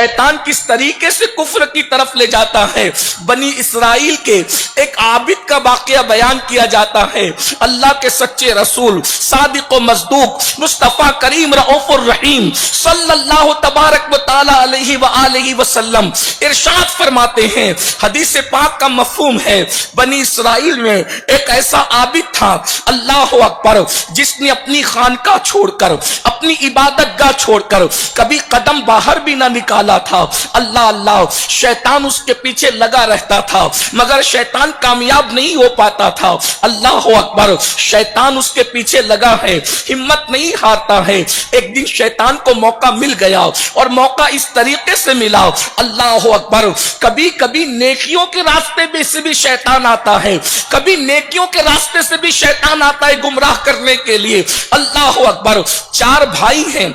شیطان کس طریقے سے کفر کی طرف لے جاتا ہے۔ بنی اسرائیل کے ایک عابد کا واقعہ بیان کیا جاتا ہے۔ اللہ کے سچے رسول صادق و مصدوق مصطفیٰ کریم رؤوف الرحیم صلی اللہ تبارک و تعالی علیہ وآلہ وسلم ارشاد فرماتے ہیں، حدیث پاک کا مفہوم ہے، بنی اسرائیل میں ایک ایسا عابد تھا، اللہ اکبر، جس نے اپنی خانقاہ چھوڑ کر، اپنی عبادت گاہ چھوڑ کر کبھی قدم باہر بھی نہ نکالا تھا۔ اللہ اللہ، شیطان اس کے پیچھے لگا رہتا تھا مگر شیطان کامیاب نہیں ہو پاتا تھا۔ اللہ اکبر، شیطان اس کے پیچھے لگا ہے، ہمت نہیں ہارتا ہے۔ ایک دن شیطان کو موقع مل گیا اور موقع اس طریقے سے ملا، اللہ اکبر، کبھی کبھی نیکیوں کے راستے سے بھی شیطان آتا ہے، کبھی نیکیوں کے راستے سے بھی شیطان آتا ہے گمراہ کرنے کے لیے۔ اللہ اکبر، چار بھائی ہیں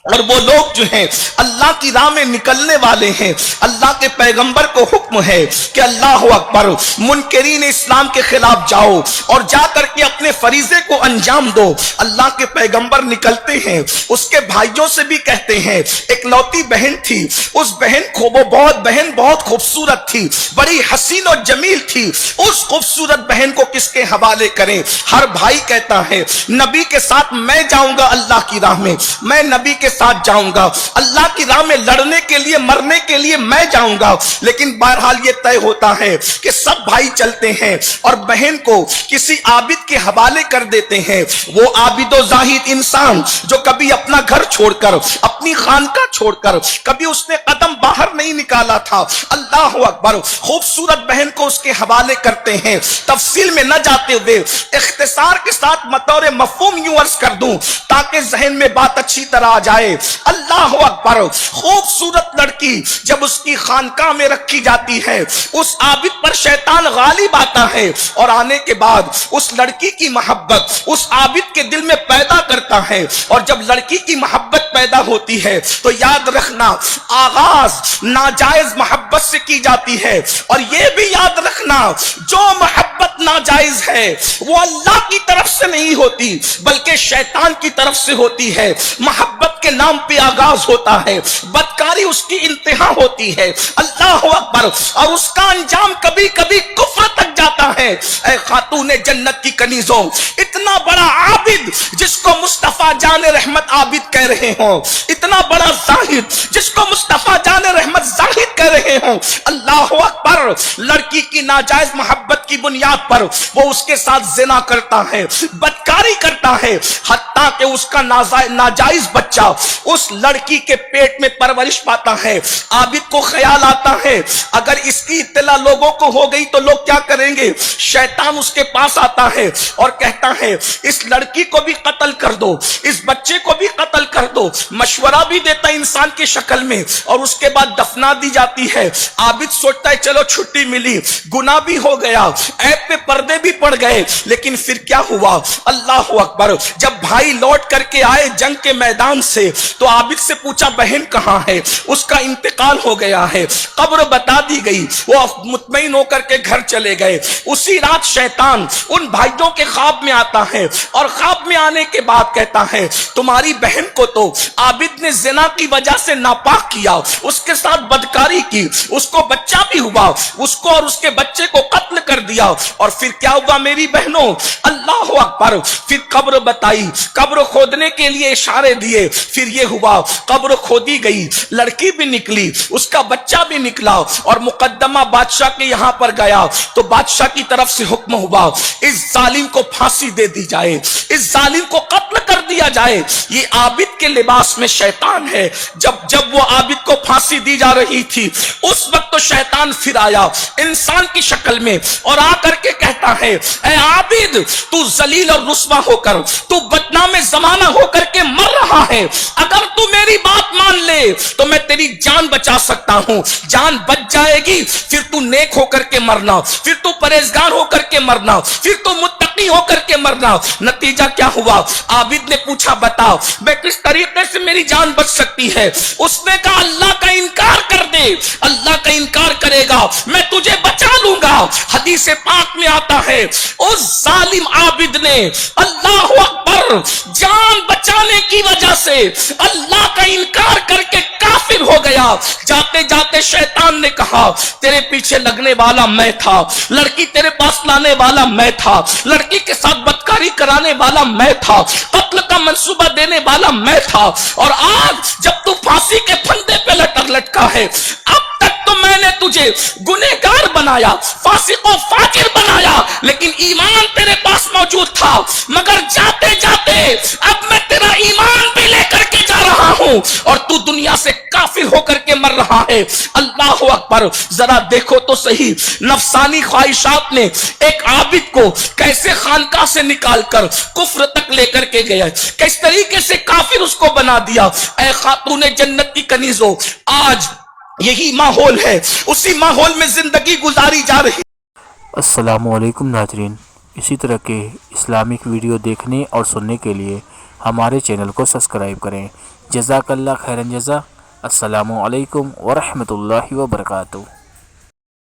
اور وہ لوگ جو ہیں اللہ کی راہ میں نکلنے والے ہیں۔ اللہ کے پیغمبر کو حکم ہے کہ اللہ اکبر، منکرین اسلام کے خلاف جاؤ اور جا کر کے اپنے فریضے کو انجام دو۔ اللہ کے پیغمبر نکلتے ہیں، اس کے بھائیوں سے بھی کہتے ہیں، ایک لوتی بہن تھی، اس بہن کو وہ بہن بہت خوبصورت تھی، بڑی حسین اور جمیل تھی، اس خوبصورت بہن کو کس کے حوالے کریں؟ ہر بھائی کہتا ہے نبی کے ساتھ میں جاؤں گا، اللہ کی راہ میں میں نبی کے ساتھ جاؤں گا، اللہ کی راہ میں لڑنے کے لیے مرنے کے لیے میں جاؤں گا۔ لیکن بہرحال یہ طے ہوتا ہے کہ سب بھائی چلتے ہیں اور بہن کو کسی عابد کے حوالے کر دیتے ہیں۔ وہ عابد و زاہد انسان جو کبھی اپنا گھر چھوڑ کر، اپنی خانقاہ چھوڑ کر کبھی اس نے قدم باہر نہیں نکالا تھا، اللہ اکبر، خوبصورت بہن کو اس کے حوالے کرتے ہیں۔ تفصیل میں نہ جاتے ہوئے اختصار کے ساتھ بطور مفہوم یوں عرض کر دوں تاکہ ذہن میں بات اچھی طرح آ جائے۔ اللہ اکبر، خوبصورت لڑکی جب اس کی خانقاہ میں رکھی جاتی ہے، اس عابد پر شیطان غالب آتا ہے اور آنے کے بعد اس لڑکی کی محبت اس عابد کے دل میں پیدا کرتا ہے، اور جب لڑکی کی محبت پیدا ہوتی ہے تو یاد رکھنا آغاز ناجائز محبت سے کی جاتی ہے، اور یہ بھی یاد رکھنا جو محبت ناجائز ہے وہ اللہ کی طرف سے نہیں ہوتی بلکہ شیطان کی طرف سے ہوتی ہے۔ محبت کے نام پہ آغاز ہوتا ہے، بدکاری اس کی انتہا ہوتی ہے، اللہ اکبر، اور اس کا انجام کبھی کبھی کفر تک جاتا ہے۔ اے خاتون جنت کی کنیزوں، اتنا بڑا عابد جس کو مصطفیٰ جان رحمت عابد کہہ رہے ہوں، اتنا بڑا زاہد جس کو مصطفیٰ جان رحمت زاہد کہہ رہے ہوں، اللہ اکبر، لڑکی کی ناجائز محبت کی بنیاد پر وہ اس کے ساتھ زنا کرتا ہے، بدکاری کرتا ہے، حتیٰ کہ اس کا ناجائز بچہ اس لڑکی کے پیٹ میں پرورش پاتا ہے۔ عابد کو خیال آتا ہے اگر اس کی اطلاع لوگوں کو ہو گئی تو لوگ کیا کریں گے؟ شیطان اس کے پاس آتا ہے اور کہتا ہے اس لڑکی کو بھی قتل کر دو، اس بچے کو بھی قتل کر دو، مشورہ بھی دیتا ہے انسان کی شکل میں، اور اس کے بعد دفنا دی جاتی ہے۔ عابد سوچتا ہے چلو چھٹی ملی، گناہ بھی ہو گیا، عیب پہ پردے بھی پڑ گئے، لیکن پھر کیا ہوا؟ اللہ اکبر، جب بھائی لوٹ کر کے آئے جنگ کے میدان سے تو عابد سے پوچھا بہن کہاں ہے؟ اس کا انتقال ہو گیا ہے، قبر بتا دی گئی، وہ مطمئن ہو کر کے گھر چلے گئے۔ اسی رات شیطان ان بھائیوں کے خواب میں آتا ہے اور خواب میں آنے کے بعد کہتا ہے تمہاری بہن کو تو عابد نے زنا کی وجہ سے ناپاک کیا، اس کے ساتھ بدکاری کی، اس کو بچہ بھی ہوا، اس کو اور اس کے بچے کو قتل کر دیا، اور پھر کیا ہوا میری بہنوں؟ اللہ اکبر، پھر قبر بتائی، قبر کھودنے کے لیے اشارے دیے، پھر یہ ہوا قبر کھودی گئی، لڑکی بھی نکلی، اس کا بچہ بھی نکلا، اور مقدمہ بادشاہ کے یہاں پر گیا تو بادشاہ کی طرف سے حکم ہوا اس ظالم کو پھانسی دے دی جائے، اس ظالم کو قتل کر دیا جائے۔ یہ عابد کے لباس میں شیطان ہے۔ جب وہ عابد کو پھانسی دی جا رہی تھی اس وقت تو شیطان پھر آیا انسان کی شکل میں اور آ کر کے کہتا ہے اے عابد، تو ذلیل اور رسوا ہو کر، تو بدنام زمانہ ہو کر کے مر رہا ہے، اگر تو میری بات مان لے تو میں تیری جان بچا سکتا ہوں، جان بچ جائے گی، پھر تو نیک ہو کر کے مرنا، پھر تو پرہیزگار ہو کر کے مرنا، پھر تو متقی ہو کر کے مرنا۔ نتیجہ کیا ہوا؟ عابد نے پوچھا بتا میں کس طریقے سے میری جان بچ سکتی ہے؟ اس نے کہا اللہ کا انکار کر دے، اللہ کا انکار کرے کرے گا میں تجھے بچا لوں گا. حدیث پاک میں آتا ہے اس ظالم عابد نے اللہ اکبر جان بچانے کی وجہ سے اللہ کا انکار کر کے کافر ہو گیا. جاتے جاتے شیطان نے کہا تیرے پیچھے لگنے والا میں تھا, لڑکی تیرے پاس لانے والا میں تھا, لڑکی کے ساتھ بدکاری کرانے والا میں تھا, قتل کا منصوبہ دینے والا میں تھا, اور آج جب تو پھانسی کے پھندے پہ لٹکا ہے, اب تک تو میں نے تجھے گنہگار بنایا, فاسق و فاجر بنایا, لیکن ایمان تیرے پاس موجود تھا, مگر جاتے جاتے اب میں تیرا ایمان بھی لے کر کے جا رہا ہوں اور تو دنیا سے کافر ہو کر کے مر رہا ہے. اللہ اکبر. ذرا دیکھو تو صحیح نفسانی خواہشات نے ایک عابد کو کیسے خانقاہ سے نکال کر کفر تک لے کر کے گیا, کس طریقے سے کافر اس کو بنا دیا. اے خاتون جنت کی کنیزوں, آج یہی ماحول ہے, اسی ماحول میں زندگی گزاری جا رہی. السلام علیکم ناظرین, اسی طرح کے اسلامک ویڈیو دیکھنے اور سننے کے لیے ہمارے چینل کو سبسکرائب کریں. جزاک اللہ خیرن جزا. السلام علیکم ورحمۃ اللہ وبرکاتہ.